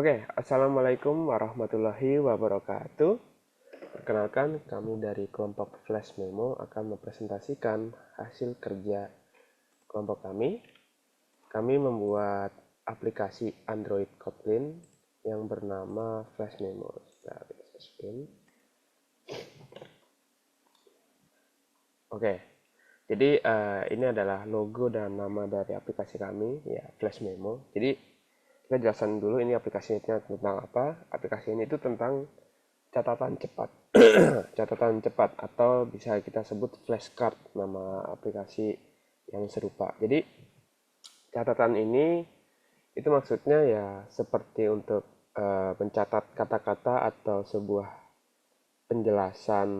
Oke, Assalamualaikum warahmatullahi wabarakatuh. Perkenalkan, kami dari kelompok Flash Memo akan mempresentasikan hasil kerja kelompok kami. Kami membuat aplikasi Android Kotlin yang bernama Flash Memo. Oke, jadi ini adalah logo dan nama dari aplikasi kami, ya Flash Memo. Jadi kita jelaskan dulu ini aplikasinya tentang apa. Aplikasi ini itu tentang catatan cepat. Catatan cepat atau bisa kita sebut flashcard, nama aplikasi yang serupa. Jadi catatan ini itu maksudnya ya seperti untuk mencatat kata-kata atau penjelasan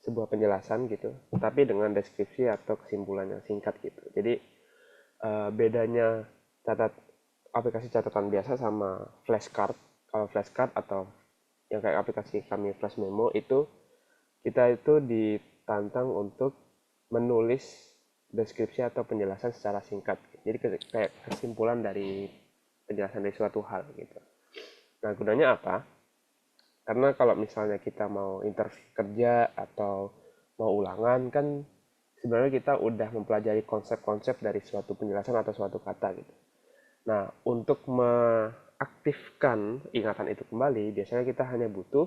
penjelasan gitu, tapi dengan deskripsi atau kesimpulan yang singkat gitu. Jadi bedanya catat aplikasi catatan biasa sama flashcard. Kalau flashcard atau yang kayak aplikasi kami Flash Memo itu kita itu ditantang untuk menulis deskripsi atau penjelasan secara singkat. Jadi kayak kesimpulan dari penjelasan dari suatu hal gitu. Nah, gunanya apa? Karena kalau misalnya kita mau interview kerja atau mau ulangan kan sebenarnya kita udah mempelajari konsep-konsep dari suatu penjelasan atau suatu kata gitu. Nah, untuk mengaktifkan ingatan itu kembali, biasanya kita hanya butuh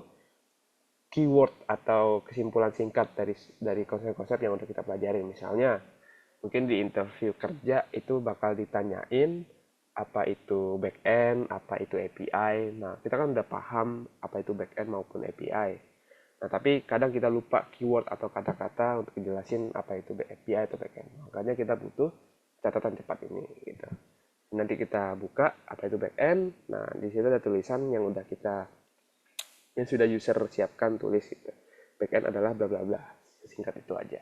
keyword atau kesimpulan singkat dari konsep-konsep yang udah kita pelajari. Misalnya, mungkin di interview kerja itu bakal ditanyain apa itu backend, apa itu API. Nah, kita kan udah paham apa itu backend maupun API. Nah, tapi kadang kita lupa keyword atau kata-kata untuk menjelasin apa itu API atau backend. Makanya kita butuh catatan cepat ini gitu. Nanti kita buka apa itu backend. Nah, di situ ada tulisan yang sudah user siapkan, tulis gitu. Backend adalah bla bla bla. Singkat itu aja.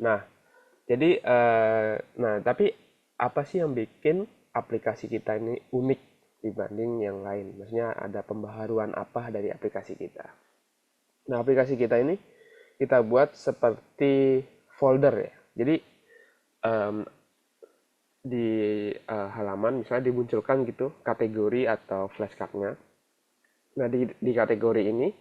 Nah, jadi tapi apa sih yang bikin aplikasi kita ini unik dibanding yang lain? Maksudnya ada pembaharuan apa dari aplikasi kita? Nah, aplikasi kita ini kita buat seperti folder ya. Jadi em, di halaman misalnya dimunculkan gitu kategori atau flashcardnya. Nah, di kategori ini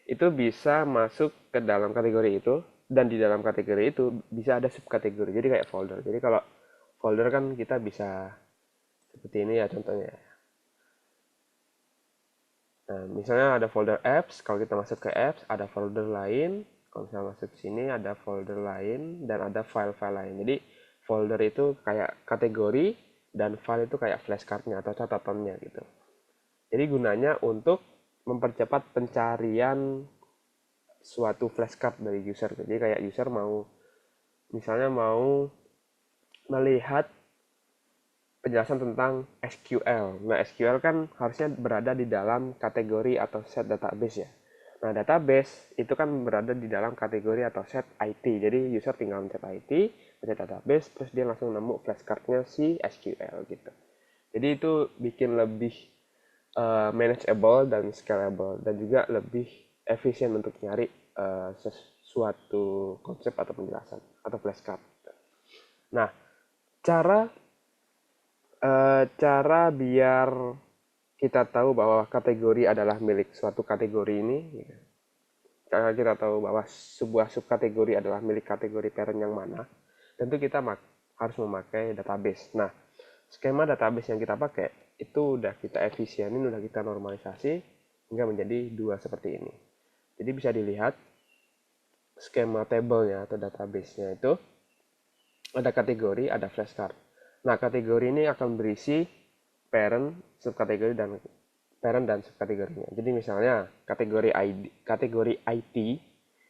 itu bisa masuk ke dalam kategori itu, dan di dalam kategori itu bisa ada subkategori. Jadi kayak folder. Jadi kalau folder kan kita bisa seperti ini ya contohnya. Nah, misalnya ada folder apps, kalau kita masuk ke apps ada folder lain. Kalau misalnya masuk ke sini ada folder lain dan ada file-file lain. Jadi folder itu kayak kategori dan file itu kayak flashcardnya atau catatannya gitu. Jadi gunanya untuk mempercepat pencarian suatu flashcard dari user. Jadi kayak user misalnya mau melihat penjelasan tentang SQL. Nah, SQL kan harusnya berada di dalam kategori atau set database ya. Nah, database itu kan berada di dalam kategori atau set IT. Jadi user tinggal mencet IT, mencet database, terus dia langsung nemu flashcardnya si SQL gitu. Jadi itu bikin lebih manageable dan scalable dan juga lebih efisien untuk nyari sesuatu konsep atau penjelasan atau flashcard. Nah, cara cara biar kita tahu bahwa kategori adalah milik suatu kategori ini, ya. Cara kita tahu bahwa sebuah subkategori adalah milik kategori parent yang mana, tentu kita harus memakai database. Nah, skema database yang kita pakai itu udah kita efisienin, udah kita normalisasi hingga menjadi dua seperti ini. Jadi bisa dilihat skema tabelnya atau database-nya itu ada kategori, ada flashcard. Nah, kategori ini akan berisi parent, subkategori dan subkategorinya. Jadi misalnya kategori IT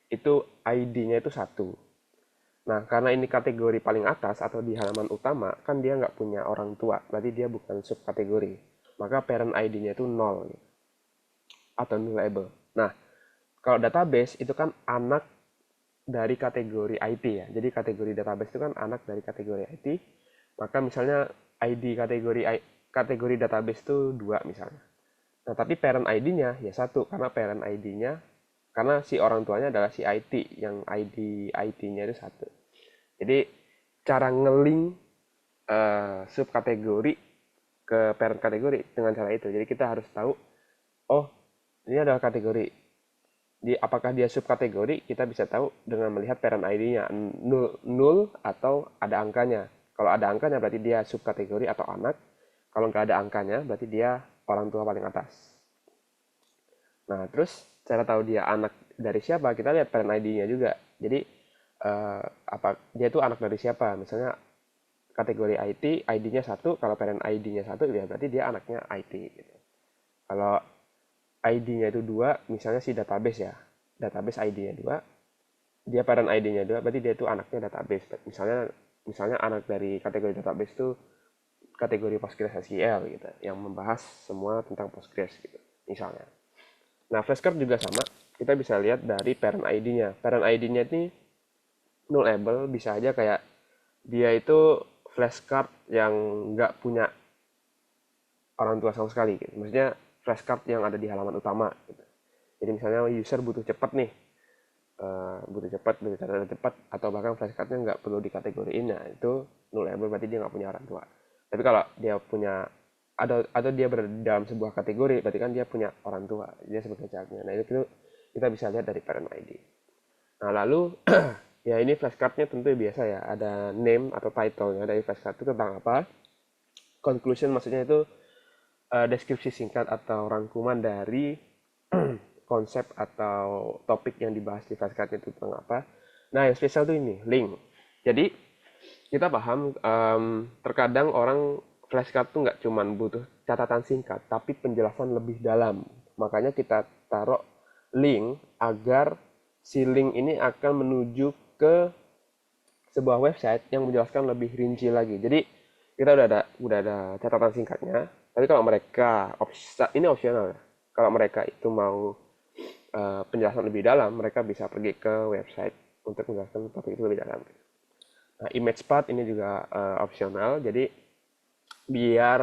itu ID-nya itu satu. Nah, karena ini kategori paling atas atau di halaman utama, kan dia nggak punya orang tua, berarti dia bukan subkategori. Maka parent ID-nya itu 0 gitu, atau nullable. Nah, kalau database itu kan anak dari kategori IT ya. Jadi kategori database itu kan anak dari kategori IT. Maka misalnya ID kategori database itu 2 misalnya. Nah, tapi parent ID-nya ya satu karena parent ID-nya karena si orang tuanya adalah si IT yang ID IT-nya itu satu. Jadi cara ngeling subkategori ke parent kategori dengan cara itu. Jadi kita harus tahu, oh ini adalah kategori. Apakah dia subkategori, kita bisa tahu dengan melihat parent ID-nya, null atau ada angkanya. Kalau ada angkanya berarti dia subkategori atau anak. Kalau nggak ada angkanya berarti dia orang tua paling atas. Nah, terus cara tahu dia anak dari siapa, kita lihat parent ID-nya juga. Jadi dia itu anak dari siapa? Misalnya kategori IT, ID-nya 1, kalau parent ID-nya 1, ya berarti dia anaknya IT gitu. Kalau ID-nya itu 2, misalnya si database ya. Database ID-nya 2, dia parent ID-nya 2, berarti dia itu anaknya database. Misalnya anak dari kategori database itu kategori PostgreSQL gitu, yang membahas semua tentang Postgres gitu, misalnya. Nah, flashcard juga sama, kita bisa lihat dari parent ID-nya. Parent ID-nya ini nullable, bisa aja kayak dia itu flashcard yang nggak punya orang tua sama sekali gitu. Maksudnya flashcard yang ada di halaman utama gitu. Jadi misalnya user butuh cepat nih, butuh catatan cepat, atau bahkan flashcardnya nggak perlu dikategoriin, nah itu nullable, berarti dia nggak punya orang tua. Tapi kalau dia punya atau dia berada dalam sebuah kategori, berarti kan dia punya orang tua, dia sebagai childnya. Nah itu kita bisa lihat dari parent ID. Nah lalu ya ini flashcardnya tentu biasa ya, ada name atau title-nya dari flashcard itu tentang apa. Conclusion maksudnya itu deskripsi singkat atau rangkuman dari konsep atau topik yang dibahas di flashcard itu tentang apa. Nah yang spesial tuh ini link. Jadi kita paham terkadang orang flashcard tuh nggak cuma butuh catatan singkat, tapi penjelasan lebih dalam. Makanya kita taruh link agar si link ini akan menuju ke sebuah website yang menjelaskan lebih rinci lagi. Jadi kita udah ada catatan singkatnya. Tapi kalau mereka ini opsional ya. Kalau mereka itu mau penjelasan lebih dalam, mereka bisa pergi ke website untuk menjelaskan topik itu lebih dalam. Nah, image path ini juga opsional, jadi biar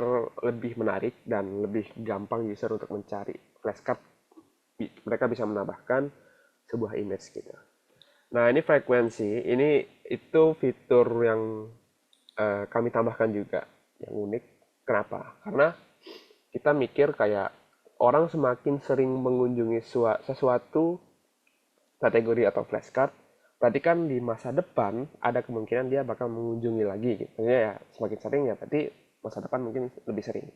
lebih menarik dan lebih gampang user untuk mencari flashcard, mereka bisa menambahkan sebuah image gitu. Nah, ini frekuensi, ini itu fitur yang kami tambahkan juga, yang unik. Kenapa? Karena kita mikir kayak orang semakin sering mengunjungi sesuatu kategori atau flashcard, berarti kan di masa depan ada kemungkinan dia bakal mengunjungi lagi gitu. Maksudnya ya semakin sering ya berarti masa depan mungkin lebih sering.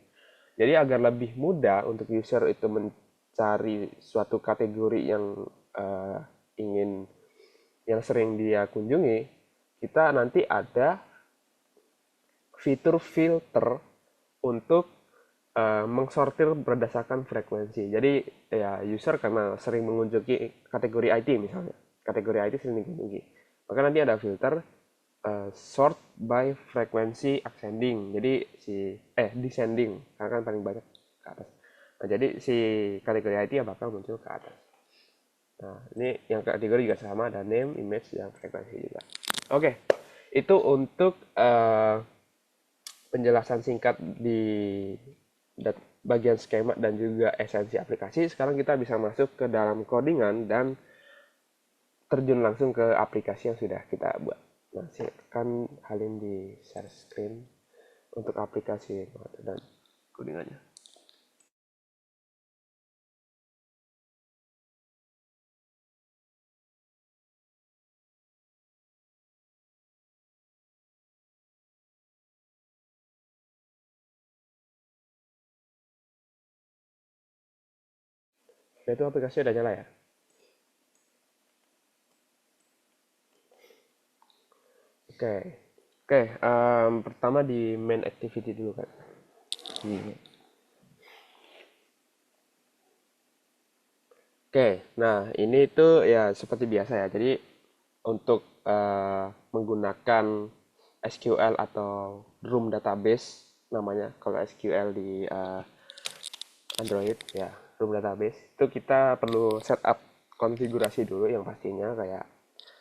Jadi agar lebih mudah untuk user itu mencari suatu kategori yang ingin yang sering dia kunjungi, kita nanti ada fitur filter untuk mengsortir berdasarkan frekuensi. Jadi ya user karena sering mengunjungi kategori IT misalnya, kategori IT sering dikunjungi, maka nanti ada filter sort by frekuensi ascending. Jadi descending karena kan paling banyak ke atas. Nah jadi si kategori IT ya bakal muncul ke atas. Nah ini yang kategori juga sama, ada name, image, dan frekuensi juga. Oke, itu untuk penjelasan singkat di bagian skema dan juga esensi aplikasi. Sekarang kita bisa masuk ke dalam codingan dan terjun langsung ke aplikasi yang sudah kita buat. Nah, silakan Halim di share screen untuk aplikasi dan codingannya. Nah, itu aplikasi udah nyala ya? Oke. Oke, pertama di main activity dulu kan. Oke, nah ini tuh ya seperti biasa ya. Jadi untuk menggunakan SQL atau room database namanya, kalau SQL di Android ya, room database itu kita perlu setup konfigurasi dulu yang pastinya, kayak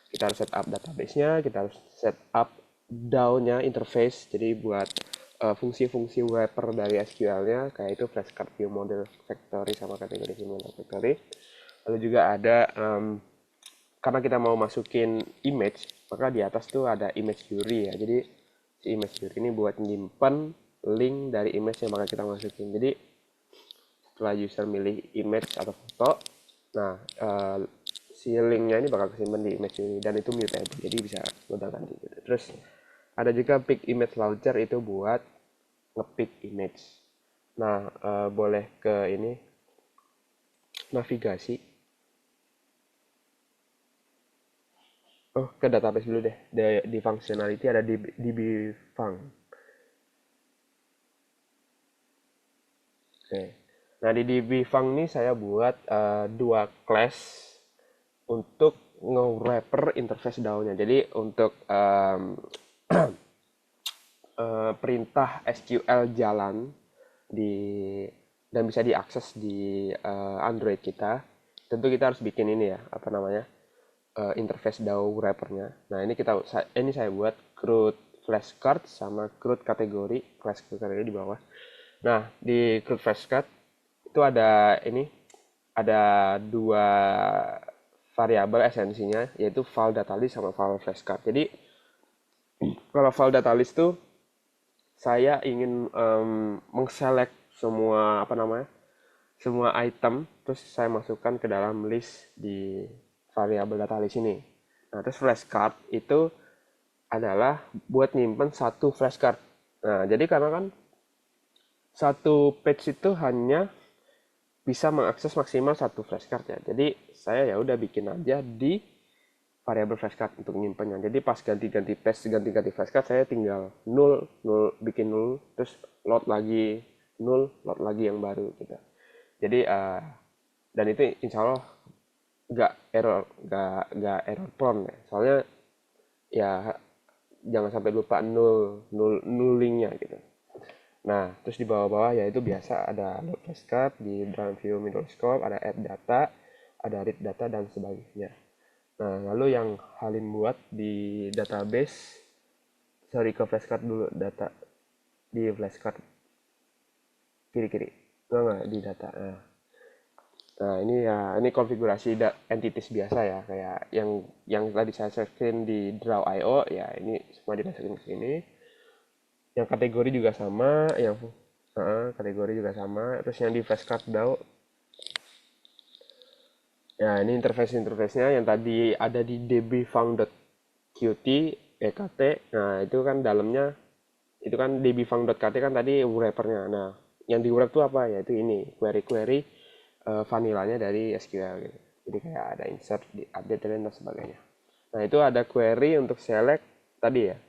kita harus setup database-nya, kita harus setup DAO-nya, interface, jadi buat fungsi-fungsi wrapper dari SQL-nya, kayak itu flashcard, view model factory, sama kategori view model factory. Lalu juga ada karena kita mau masukin image, maka di atas tuh ada image query ya. Jadi si image query ini buat nyimpan link dari image yang bakal kita masukin. Jadi setelah user milih image atau foto, nah si linknya ini bakal kesimpan di image ini, dan itu mutable, jadi bisa gonta ganti gitu. Terus ada juga pick image launcher, itu buat ngepick image. Nah boleh ke ini navigasi. Oh, ke database dulu deh. Di functionality ada dbfunc. Oke. Nah, di dbfunc ini saya buat dua class untuk nge-wrapper interface DAO-nya. Jadi untuk perintah SQL jalan di dan bisa diakses di Android kita, tentu kita harus bikin ini ya, apa namanya, interface DAO wrappernya. Nah ini saya buat CRUD flashcard sama CRUD kategori, class kategori di bawah. Nah di CRUD flashcard itu ada dua variabel esensinya, yaitu file data list sama file flashcard. Jadi kalau file data list tuh saya ingin mengselect semua semua item, terus saya masukkan ke dalam list di variabel data list ini. Nah, terus flashcard itu adalah buat nyimpen satu flashcard. Nah, jadi karena kan satu page itu hanya bisa mengakses maksimal satu flashcard ya. Jadi saya ya udah bikin aja di variabel flashcard untuk nyimpennya. Jadi pas ganti-ganti page, ganti-ganti flashcard, saya tinggal 0, 0, bikin 0, terus load lagi 0, load lagi yang baru gitu. Jadi dan itu insya Allah nggak error prone ya. Soalnya ya jangan sampai lupa nullingnya gitu. Nah, terus di bawah-bawah ya itu biasa ada load flashcard, di run view middle scope, ada add data, ada read data dan sebagainya. Nah, lalu yang Halim buat di database, sorry ke flashcard dulu, data di flashcard kiri-kiri, nggak di data. Nah, ini konfigurasi entities biasa ya, kayak yang tadi saya screen di draw.io ya, ini semua dimasukin ke sini. Yang kategori juga sama, kategori juga sama. Terus yang di flashcard DAO, ya ini interface-nya yang tadi ada di dbfunc.qt ekt. Nah, itu kan dalamnya itu kan dbfunc.kt kan tadi wrappernya. Nah, yang di wrap itu apa? Yaitu ini query-query vanillanya dari SQL gitu. Jadi kayak ada insert, di update dan sebagainya. Nah, itu ada query untuk select tadi ya,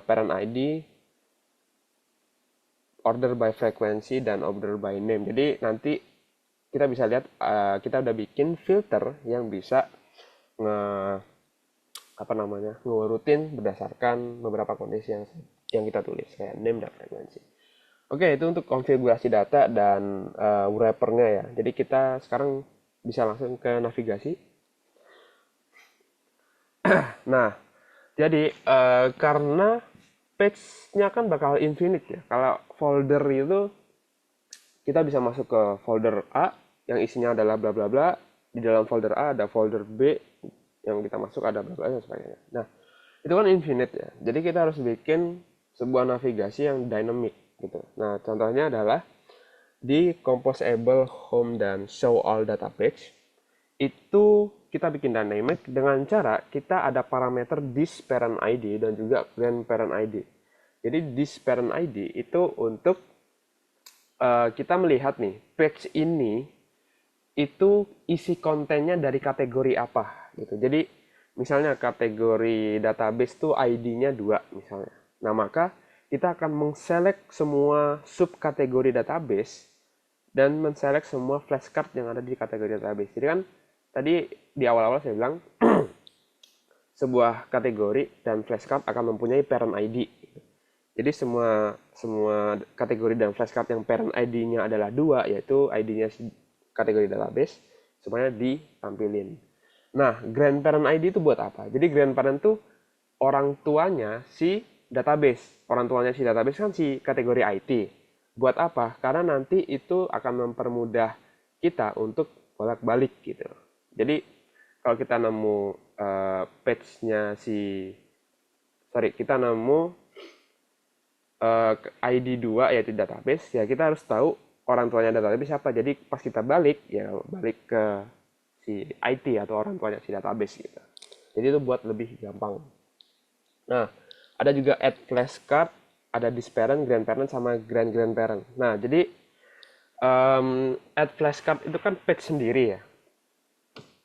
parent ID, order by frequency, dan order by name. Jadi nanti kita bisa lihat kita udah bikin filter yang bisa ngurutin berdasarkan beberapa kondisi yang kita tulis kayak name dan frekuensi. Oke, itu untuk konfigurasi data dan wrappernya ya. Jadi kita sekarang bisa langsung ke navigasi. Nah, jadi karena page-nya kan bakal infinite ya. Kalau folder itu kita bisa masuk ke folder A yang isinya adalah bla bla bla. Di dalam folder A ada folder B yang kita masuk ada bla bla dan sebagainya. Nah, itu kan infinite ya. Jadi kita harus bikin sebuah navigasi yang dynamic gitu. Nah, contohnya adalah di composable home dan show all data page itu kita bikin dynamic dengan cara kita ada parameter this parent ID dan juga grandparent ID. Jadi this parent ID itu untuk kita melihat nih page ini itu isi kontennya dari kategori apa gitu. Jadi misalnya kategori database tuh ID-nya 2 misalnya. Nah, maka kita akan mengselect semua subkategori database dan menselect semua flashcard yang ada di kategori database. Jadi kan tadi di awal-awal saya bilang sebuah kategori dan flashcard akan mempunyai parent ID. Jadi semua kategori dan flashcard yang parent ID-nya adalah 2, yaitu ID-nya kategori database, semuanya ditampilin. Nah, grandparent ID itu buat apa? Jadi grandparent itu orang tuanya si database. Orang tuanya si database kan si kategori IT. Buat apa? Karena nanti itu akan mempermudah kita untuk bolak-balik gitu. Jadi kalau kita nemu page-nya kita nemu ID 2 yaitu database, ya kita harus tahu orang tuanya database siapa. Jadi pas kita balik, ya balik ke si IT atau orang tuanya si database gitu. Jadi itu buat lebih gampang. Nah, ada juga add flashcard, ada disparent, grandparent, sama grand-grandparent. Nah, jadi add flashcard itu kan page sendiri ya,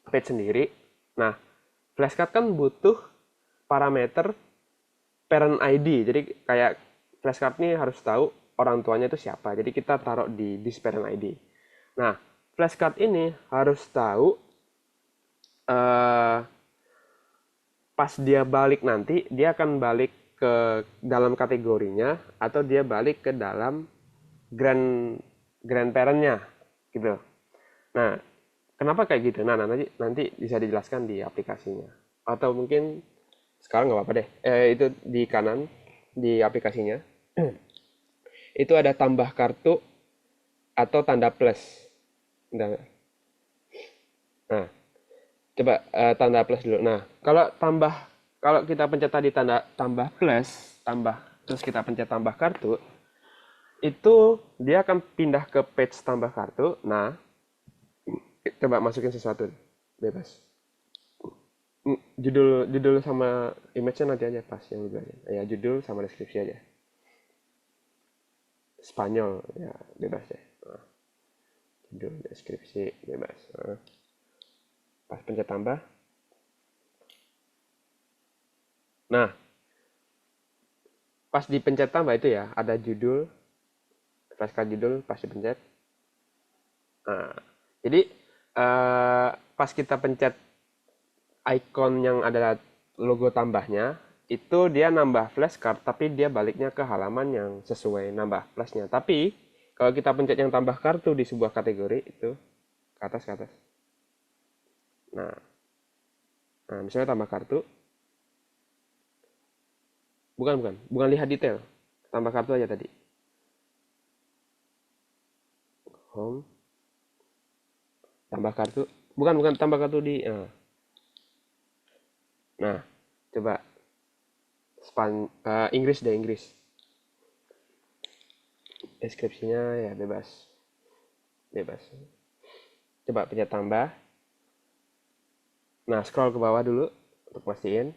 page sendiri. Nah, flashcard kan butuh parameter parent ID. Jadi kayak flashcard ini harus tahu orang tuanya itu siapa. Jadi kita taruh di this parent ID. Nah, flashcard ini harus tahu eh, pas dia balik nanti, dia akan balik ke dalam kategorinya atau dia balik ke dalam grandparentnya gitu. Nah, kenapa kayak gitu? Nah, nanti bisa dijelaskan di aplikasinya. Atau mungkin sekarang nggak apa-apa deh. Itu di kanan di aplikasinya itu ada tambah kartu atau tanda plus. Nah, coba tanda plus dulu. Nah, kalau kita pencet tadi tanda tambah plus, terus kita pencet tambah kartu, itu dia akan pindah ke page tambah kartu. Nah, coba masukin sesuatu bebas. Judul judul sama image-nya nanti aja pas yang lu belajar. Ya, judul sama deskripsi aja. Spanyol ya bebas deh. Nah, judul deskripsi bebas. Nah, pas pencet tambah. Nah, pas dipencet tambah itu ya ada judul, flashcard judul pas dipencet. Nah, jadi pas kita pencet icon yang ada logo tambahnya, itu dia nambah flashcard, tapi dia baliknya ke halaman yang sesuai nambah flashnya. Tapi kalau kita pencet yang tambah kartu di sebuah kategori itu ke atas. Nah, misalnya tambah kartu, bukan lihat detail, tambah kartu aja tadi. Home, tambah kartu, bukan tambah kartu di. Nah, coba Inggris deh Inggris. Deskripsinya ya bebas, bebas. Coba pencet tambah. Nah, scroll ke bawah dulu untuk pastiin.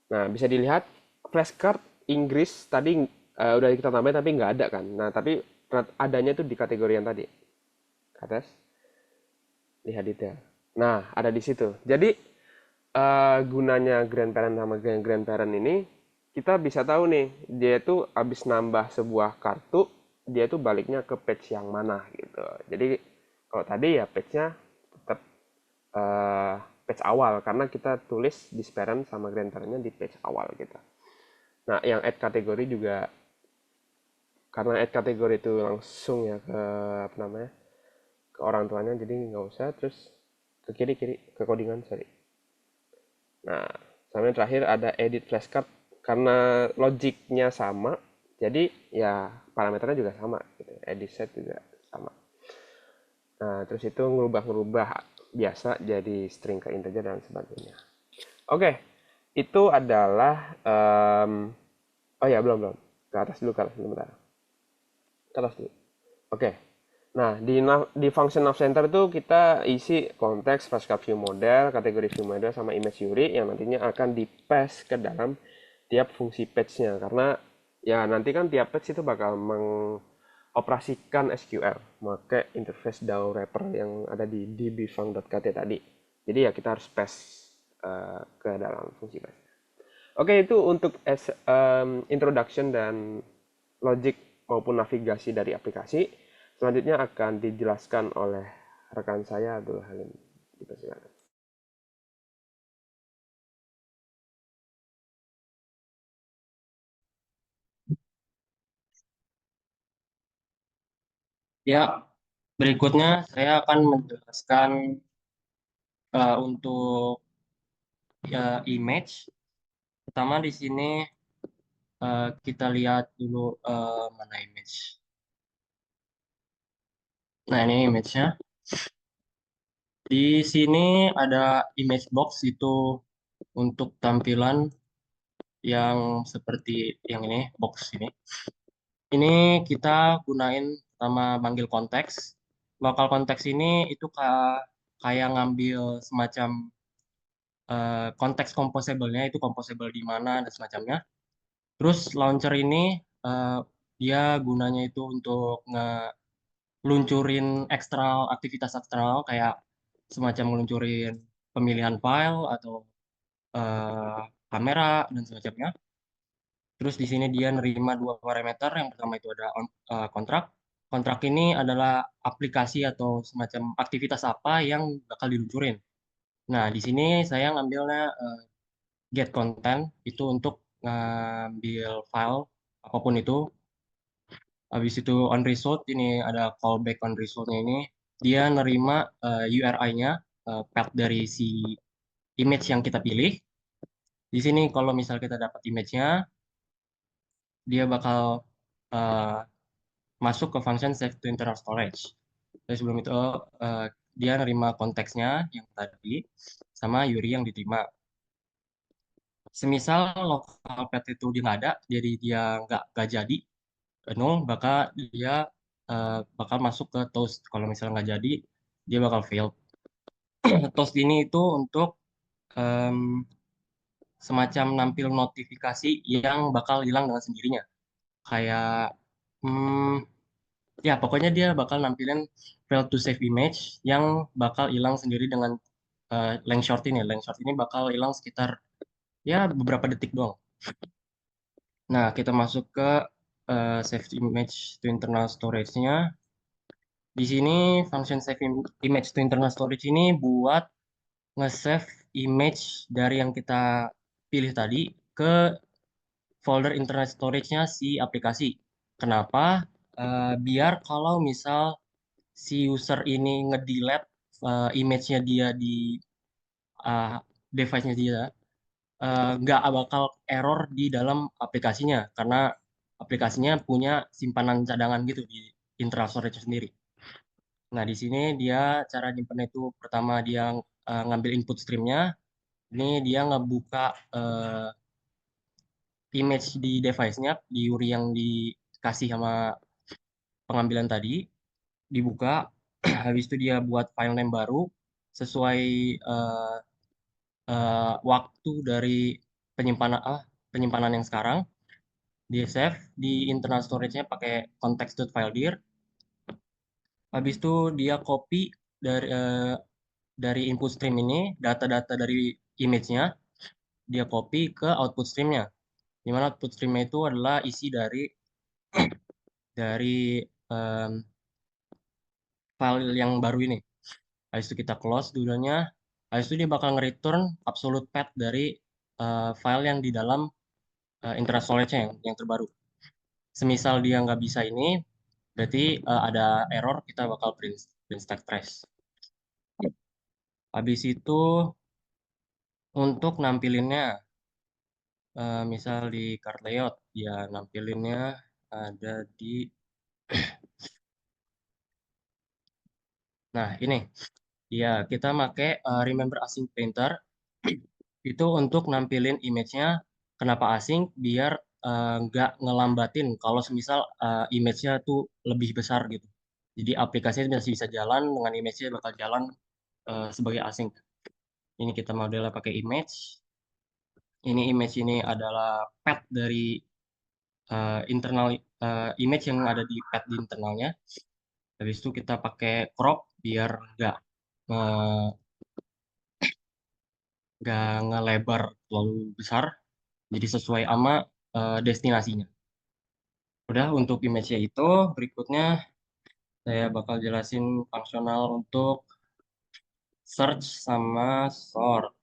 Nah, bisa dilihat flashcard Inggris tadi udah kita tambahin tapi nggak ada kan. Nah, tapi adanya tuh di kategori yang tadi. Ke atas, lihat detail. Nah, ada di situ. Jadi, gunanya grandparent sama grandparent ini, kita bisa tahu nih, dia tuh abis nambah sebuah kartu, dia tuh baliknya ke page yang mana gitu. Jadi, kalau tadi ya page-nya tetap eh, page awal karena kita tulis disparent sama grandparent-nya di page awal gitu. Nah, yang add kategori juga karena add kategori itu langsung ya ke apa namanya? Ke orang tuanya jadi nggak usah terus ke kiri ke codingan sorry. Nah, sama yang terakhir ada edit flashcard karena logiknya sama jadi ya parameternya juga sama gitu. Edit set juga sama. Nah, terus itu ngerubah-ngerubah biasa jadi string ke integer dan sebagainya. Oke, itu adalah oh ya belum belum ke atas dulu bentar. Ke atas dulu. Oke. Nah, di function nav center itu kita isi konteks, flashcard view model, kategori view model, sama image URI yang nantinya akan di-pass ke dalam tiap fungsi page-nya. Karena ya nanti kan tiap page itu bakal mengoperasikan SQL, pakai interface DAO wrapper yang ada di dbfunc.kt tadi. Jadi ya kita harus pass ke dalam fungsi page. Oke, itu untuk introduction dan logic maupun navigasi dari aplikasi. Selanjutnya akan dijelaskan oleh rekan saya Abdul Halim. Dipersilakan. Ya, berikutnya saya akan menjelaskan untuk image. Pertama di sini kita lihat dulu mana image. Nah, ini image-nya. Di sini ada image box itu untuk tampilan yang seperti yang ini, box ini. Ini kita gunain pertama manggil konteks. Lokal konteks ini itu kayak ngambil semacam konteks composable-nya, itu composable di mana dan semacamnya. Terus launcher ini eh, dia gunanya itu untuk ngeluncurin eksternal, aktivitas eksternal kayak semacam ngeluncurin pemilihan file atau eh, kamera dan semacamnya. Terus di sini dia nerima dua parameter. Yang pertama itu ada kontrak. Kontrak ini adalah aplikasi atau semacam aktivitas apa yang bakal diluncurin. Nah, di sini saya ngambilnya get content itu untuk ngambil file apapun itu. Habis itu on result ini ada callback on resultnya ini. Dia nerima URI-nya, path dari si image yang kita pilih. Di sini kalau misal kita dapat image-nya, dia bakal eh, masuk ke function save to internal storage. Jadi sebelum itu eh, dia nerima konteksnya yang tadi sama URI yang diterima. Semisal lokal path itu dia nggak ada, jadi dia nggak jadi nol, maka dia bakal masuk ke toast. Kalau misalnya nggak jadi, dia bakal fail. Toast ini itu untuk em, semacam nampil notifikasi yang bakal hilang dengan sendirinya. Kayak hmm, ya, pokoknya dia bakal nampilin fail to save image yang bakal hilang sendiri dengan length short ini. Length short ini bakal hilang sekitar ya beberapa detik doang. Nah, kita masuk ke save image to internal storage-nya. Di sini function save image to internal storage ini buat nge-save image dari yang kita pilih tadi ke folder internal storage-nya si aplikasi. Kenapa? Biar kalau misal si user ini nge-delete image-nya dia di uh, device-nya dia, nggak bakal error di dalam aplikasinya karena aplikasinya punya simpanan cadangan gitu di internal storage sendiri. Nah, di sini dia cara nyimpen itu pertama dia ngambil input stream-nya. Ini dia ngebuka image di device-nya di URI yang dikasih sama pengambilan tadi, dibuka. Habis itu dia buat file name baru sesuai eh, waktu dari penyimpanan penyimpanan yang sekarang. Dia save di internal storage-nya pakai context.filedir. Habis itu dia copy dari input stream ini data-data dari image-nya, dia copy ke output stream-nya. Di mana output stream-nya itu adalah isi dari file yang baru ini. Habis itu kita close dulunya. Habis itu dia bakal nge-return absolute path dari file yang di dalam internal storage-nya yang terbaru. Semisal dia nggak bisa ini, berarti ada error, kita bakal print stack trace. Habis itu untuk nampilinnya, misal di card layout, ya nampilinnya ada di, nah ini, ya kita pakai remember async painter itu untuk nampilin image-nya. Kenapa async? Biar nggak ngelambatin kalau semisal image-nya tuh lebih besar gitu. Jadi aplikasinya masih bisa jalan dengan image-nya bakal jalan sebagai async. Ini kita modelnya pakai image. Ini image ini adalah path dari internal image yang ada di path di internalnya. Habis itu kita pakai crop biar eh, nggak ngelebar terlalu besar. Jadi sesuai sama destinasinya. Udah untuk image-nya itu, berikutnya saya bakal jelasin fungsional untuk search sama sort.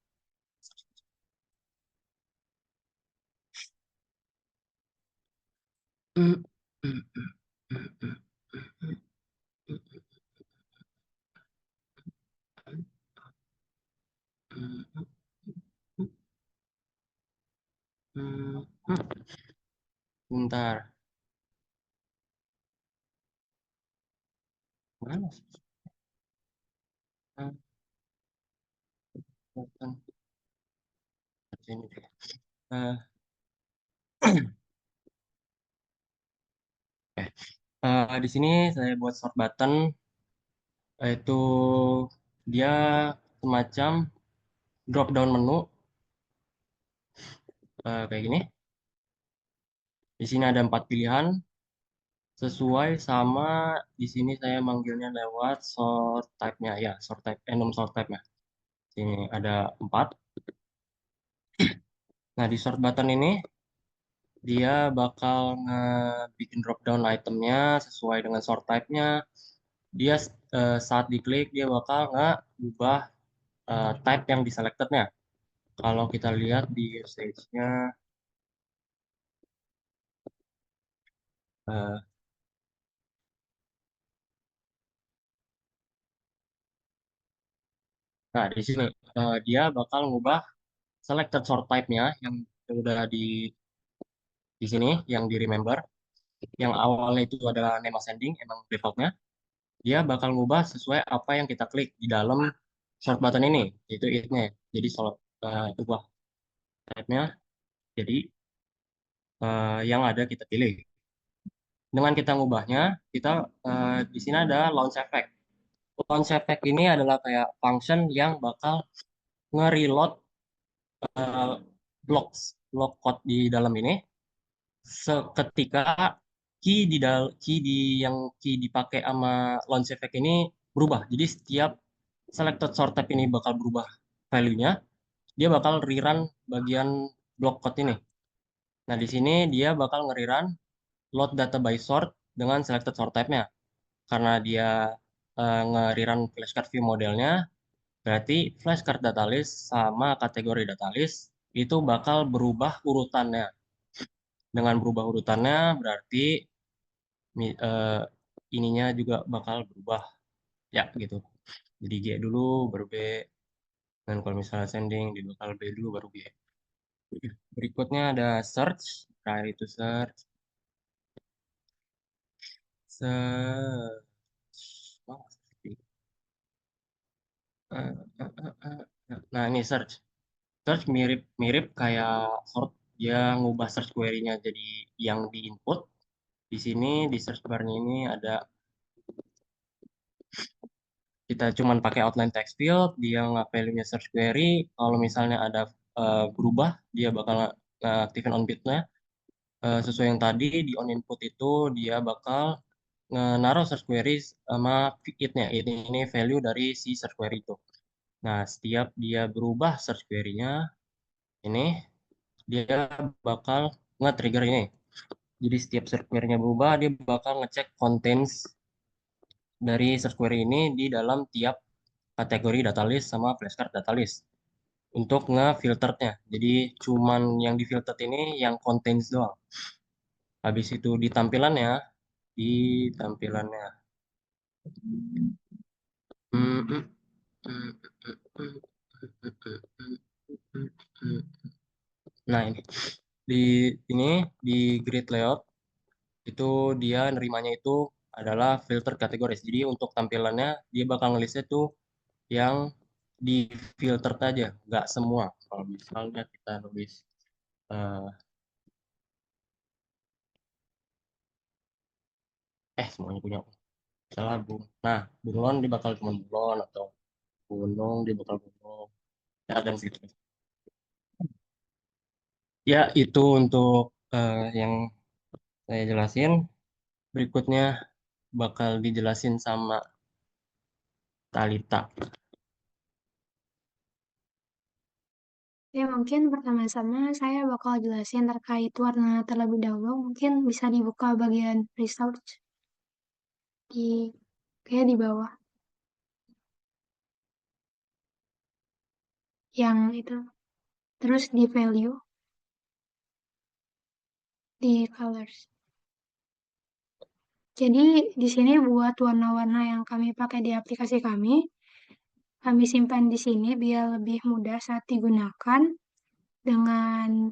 Bentar, mana sih? Ah, bukan. Sini deh. Oke. Di sini saya buat sort button, yaitu dia semacam drop down menu kayak gini. Di sini ada 4 pilihan sesuai sama di sini saya manggilnya lewat sort type-nya ya, sort type, enum sort type-nya. Sini ada 4. Nah, di sort button ini dia bakal bikin drop down itemnya sesuai dengan sort type-nya. Dia saat diklik dia bakal ubah type yang diselected-nya. Kalau kita lihat di usage-nya, eh, nah di sini dia bakal ngubah selected sort type-nya yang udah di sini, yang di remember, yang awalnya itu adalah name ascending, emang defaultnya, dia bakal ngubah sesuai apa yang kita klik di dalam sort button ini, yaitu it-nya. Jadi sort ubah type-nya jadi yang ada kita pilih. Dengan kita ngubahnya, kita di sini ada launch effect. Launch effect ini adalah kayak function yang bakal nge-reload eh, blocks, block code di dalam ini seketika key di yang key dipakai sama launch effect ini berubah. Jadi setiap selected sort type ini bakal berubah value-nya, dia bakal rerun bagian block code ini. Nah, di sini dia bakal nge-rerun load data by sort dengan selected sort type-nya. Karena dia nge-rerun flashcard view modelnya, berarti flashcard data list sama kategori data list itu bakal berubah urutannya. Dengan berubah urutannya berarti ininya juga bakal berubah ya gitu. Jadi G dulu baru B, dan kalau misalnya sending di bakal B dulu baru G. Berikutnya ada search, try itu search, search. Oh, nah ini search. Search mirip-mirip kayak sort, dia ngubah search query-nya jadi yang di input. Di sini di search bar-nya ini ada, kita cuman pakai outline text field, dia value-nya search query. Kalau misalnya ada berubah, dia bakal aktifin on bit-nya. Sesuai yang tadi di on input itu dia bakal naruh search query sama it-nya. Ini value dari si search query itu. Nah, setiap dia berubah search query-nya, ini dia bakal nge-trigger ini. Jadi setiap search query-nya berubah, dia bakal ngecek contents dari search query ini di dalam tiap kategori data list sama flashcard data list untuk nge-filternya. Jadi cuman yang di-filter ini yang contents doang. Habis itu di tampilannya. Hmm, hmm, hmm, Nah, di ini di grid layout itu dia nerimanya itu adalah filter kategoris. Jadi untuk tampilannya dia bakal ngelisnya tuh yang di filter aja, nggak semua. Kalau misalnya kita nulis eh semuanya punya aku. Salah bung. Nah, bunglon dia bakal cuma bunglon, atau gunung dia bakal gunung. Ya, dan gitu. Ya, itu untuk yang saya jelasin. Berikutnya bakal dijelasin sama Talita. Ya, mungkin pertama-tama saya bakal jelasin terkait warna terlebih dahulu. Mungkin bisa dibuka bagian research di kayak di bawah yang itu. Terus di value, di colors. Jadi di sini buat warna-warna yang kami pakai di aplikasi kami simpan di sini biar lebih mudah saat digunakan dengan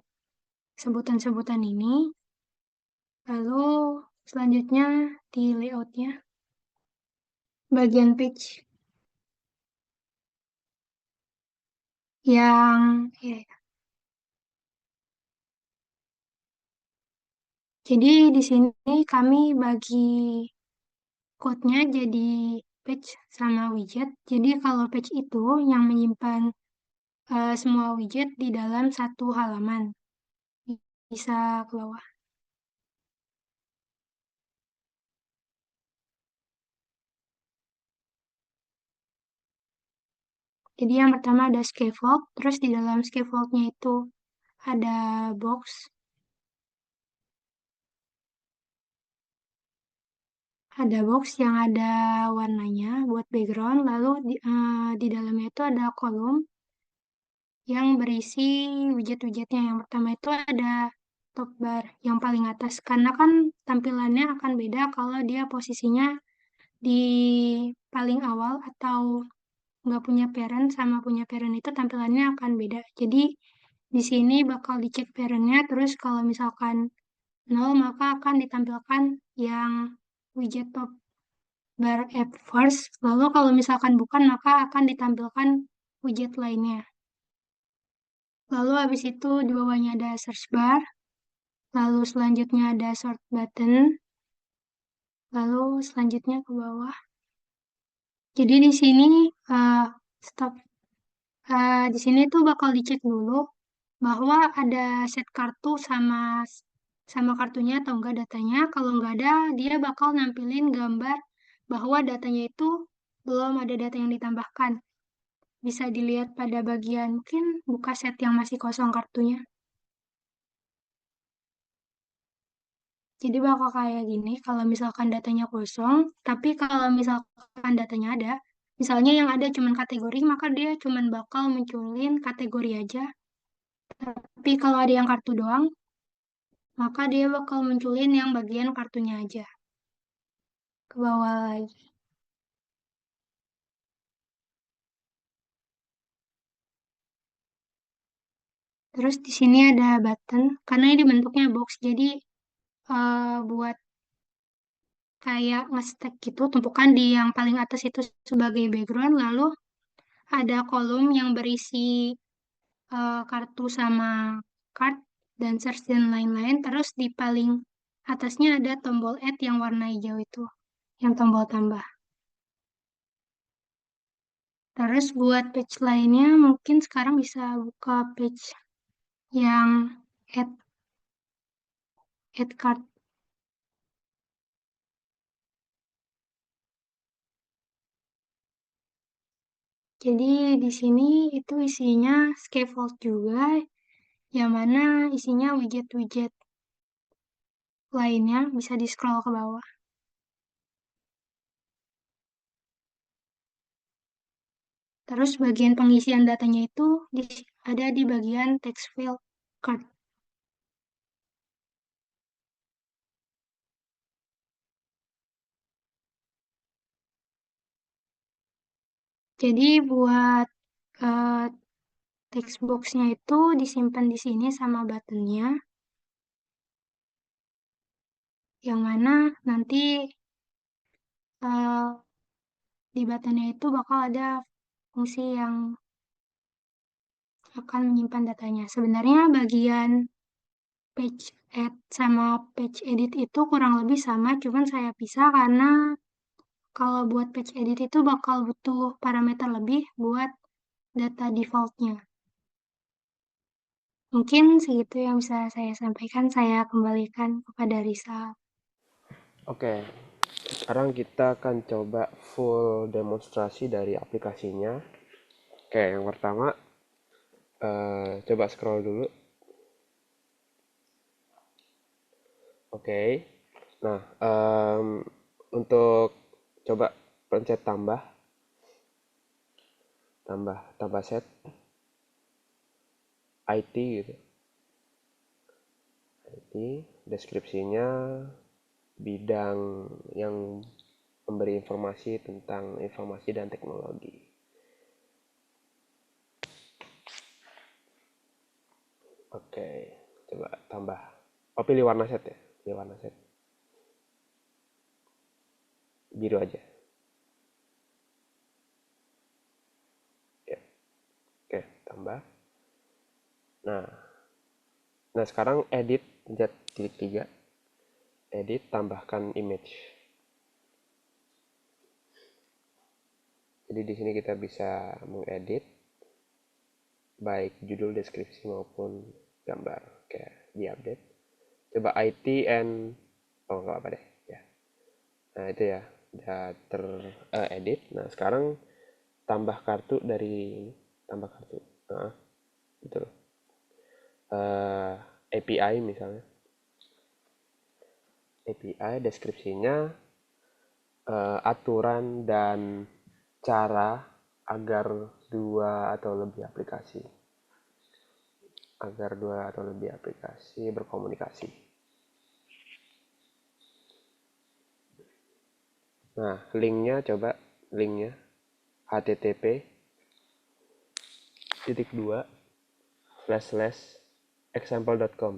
sebutan-sebutan ini. Lalu selanjutnya di layoutnya, bagian page yang ya, Jadi di sini kami bagi code-nya jadi page sama widget. Jadi kalau page itu yang menyimpan semua widget di dalam satu halaman. Bisa ke bawah. Jadi yang pertama ada scaffold, terus di dalam scaffold-nya itu ada box, yang ada warnanya buat background, lalu di dalamnya itu ada kolom yang berisi widget-widgetnya. Yang pertama itu ada top bar yang paling atas, karena kan tampilannya akan beda kalau dia posisinya di paling awal atau nggak punya parent sama punya parent itu tampilannya akan beda. Jadi di sini bakal dicek parentnya, terus kalau misalkan 0 maka akan ditampilkan yang widget top bar at first. Lalu kalau misalkan bukan maka akan ditampilkan widget lainnya. Lalu habis itu di bawahnya ada search bar, lalu selanjutnya ada sort button, lalu selanjutnya ke bawah. Jadi di sini stop. Di sini tuh bakal dicek dulu bahwa ada set kartu sama sama kartunya atau enggak datanya. Kalau enggak ada, dia bakal nampilin gambar bahwa datanya itu belum ada data yang ditambahkan. Bisa dilihat pada bagian mungkin buka set yang masih kosong kartunya. Jadi bakal kayak gini kalau misalkan datanya kosong, tapi kalau misalkan datanya ada, misalnya yang ada cuman kategori, maka dia cuman bakal munculin kategori aja. Tapi kalau ada yang kartu doang, maka dia bakal munculin yang bagian kartunya aja. Ke bawah lagi. Terus di sini ada button, karena ini bentuknya box, jadi buat kayak nge-stack gitu, tumpukan di yang paling atas itu sebagai background, lalu ada kolom yang berisi kartu sama card, dan search dan lain-lain. Terus di paling atasnya ada tombol add yang warna hijau itu, yang tombol tambah. Terus buat page lainnya, mungkin sekarang bisa buka page yang add card. Jadi di sini itu isinya scaffold juga, yang mana isinya widget-widget lainnya bisa di scroll ke bawah. Terus bagian pengisian datanya itu ada di bagian text field card. Jadi buat uh, text box-nya itu disimpan di sini sama buttonnya, yang mana nanti uh, di buttonnya itu bakal ada fungsi yang akan menyimpan datanya. Sebenarnya bagian page add sama page edit itu kurang lebih sama, cuman saya pisah karena kalau buat page edit itu bakal butuh parameter lebih buat data defaultnya. Mungkin segitu yang bisa saya sampaikan. Saya kembalikan kepada Risa. Oke, sekarang kita akan coba full demonstrasi dari aplikasinya. Oke, yang pertama coba scroll dulu. Oke, nah untuk coba pencet tambah set IT gitu. IT deskripsinya bidang yang memberi informasi tentang informasi dan teknologi. Oke, coba tambah. Oh, pilih warna set ya. Pilih warna set. Biru aja. Ya. Oke, tambah. Nah, sekarang edit pencet titik 3. edit, tambahkan image. Jadi di sini kita bisa mengedit baik judul, deskripsi maupun gambar. Oke, di update. Coba IT and nggak apa deh ya. Nah itu ya udah teredit. Nah sekarang tambah kartu dari tambah kartu. Nah, betul. API misalnya. API deskripsinya aturan dan cara agar dua atau lebih aplikasi berkomunikasi. Nah, linknya http://example.com.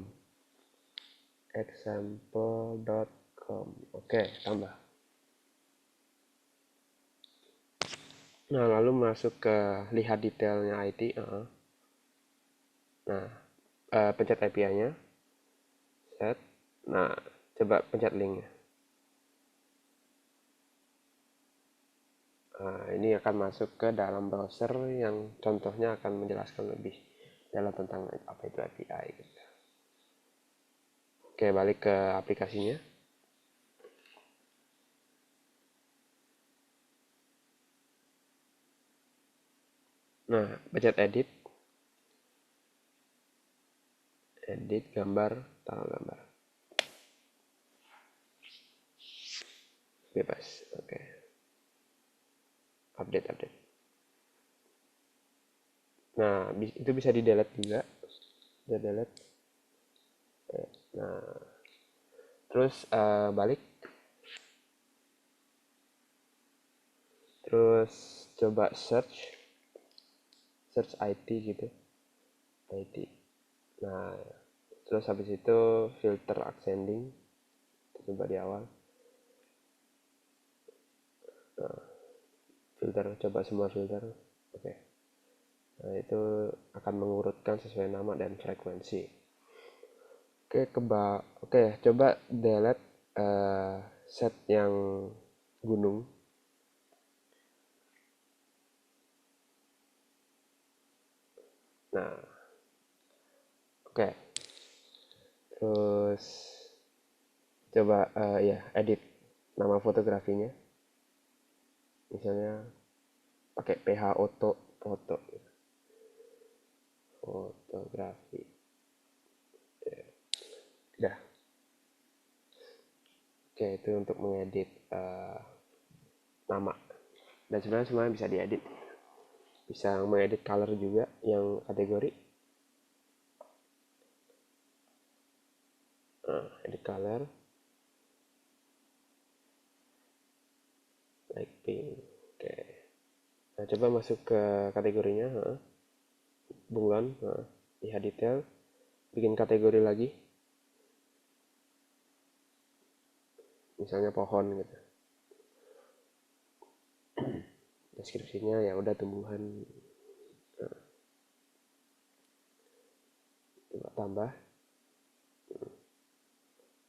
Oke, tambah. Nah, lalu masuk ke lihat detailnya IT. Nah, pencet API-nya. Set. Nah, coba pencet linknya. Nah, ini akan masuk ke dalam browser yang contohnya akan menjelaskan lebih dalam tentang apa itu API. Gitu. Oke, balik ke aplikasinya. Nah, pencet edit. Edit gambar, taruh gambar. Bebas. Oke. Update. Nah, itu bisa di delete juga. Delete. Nah, terus balik. Terus coba search IT gitu. IT. Nah, terus habis itu filter ascending. Coba di awal. Nah, filter, coba semua filter. Oke. Nah, itu akan mengurutkan sesuai nama dan frekuensi. Oke, coba delete set yang gunung. Nah, oke. Terus coba edit nama fotografinya. Misalnya pakai PH Auto foto. Fotografi. Udah. Oke, itu untuk mengedit nama. Dan sebenarnya semuanya bisa diedit. Bisa mengedit color juga yang kategori. Nah, edit color. Like pink. Oke. Nah, coba masuk ke kategorinya. Bunglon. Lihat detail. Bikin kategori lagi. Misalnya pohon gitu. Deskripsinya ya udah tumbuhan. Coba tambah.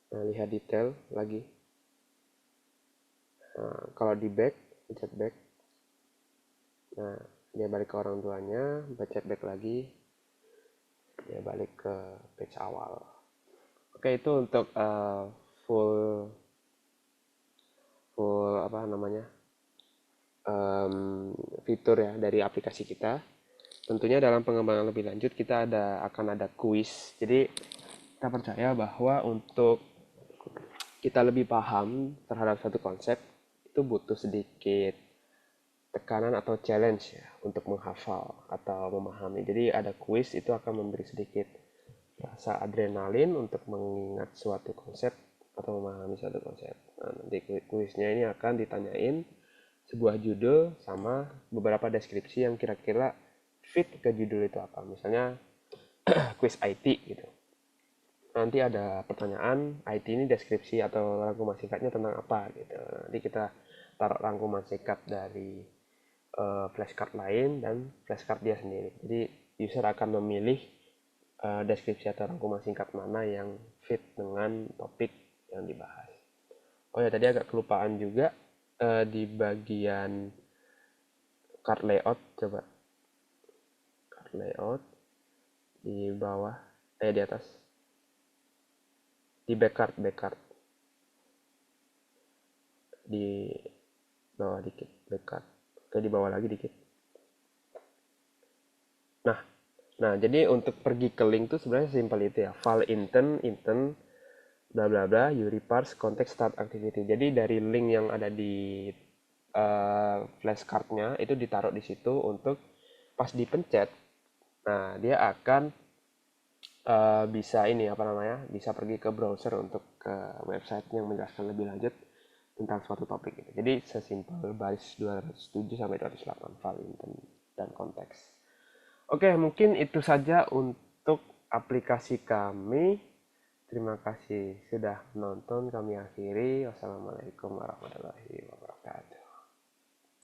Nah, lihat detail lagi. Nah, kalau di back, pencet back. Nah, dia balik ke orang tuanya, pencet back lagi. Dia balik ke page awal. Oke, itu untuk full apa namanya? Fitur ya dari aplikasi kita. Tentunya dalam pengembangan lebih lanjut kita akan ada kuis. Jadi kita percaya bahwa untuk kita lebih paham terhadap satu konsep itu butuh sedikit tekanan atau challenge ya untuk menghafal atau memahami. Jadi ada kuis itu akan memberi sedikit rasa adrenalin untuk mengingat suatu konsep atau memahami suatu konsep. Nah, nanti kuisnya ini akan ditanyain sebuah judul sama beberapa deskripsi yang kira-kira fit ke judul itu apa. Misalnya kuis IT gitu. Nanti ada pertanyaan IT ini deskripsi atau rangkuman singkatnya tentang apa gitu. Nanti kita taruh rangkuman singkat dari flashcard lain dan flashcard dia sendiri. Jadi user akan memilih deskripsi atau rangkuman singkat mana yang fit dengan topik yang dibahas. Oh ya, tadi agak kelupaan juga di bagian card layout, coba card layout di bawah, di atas, di back card di bawah dikit, back card, oke, di bawah lagi dikit. Nah, jadi untuk pergi ke link tuh sebenarnya simpel itu ya, file intent bla bla bla, you reparse context start activity. Jadi dari link yang ada di flashcardnya itu ditaruh di situ untuk pas dipencet, nah dia akan bisa ini apa namanya, bisa pergi ke browser untuk ke website yang menjelaskan lebih lanjut tentang suatu topik itu. Jadi sesimpel baris 207 sampai 208 file intent dan konteks. Oke, mungkin itu saja untuk aplikasi kami. Terima kasih sudah menonton. Kami akhiri. Wassalamualaikum warahmatullahi wabarakatuh.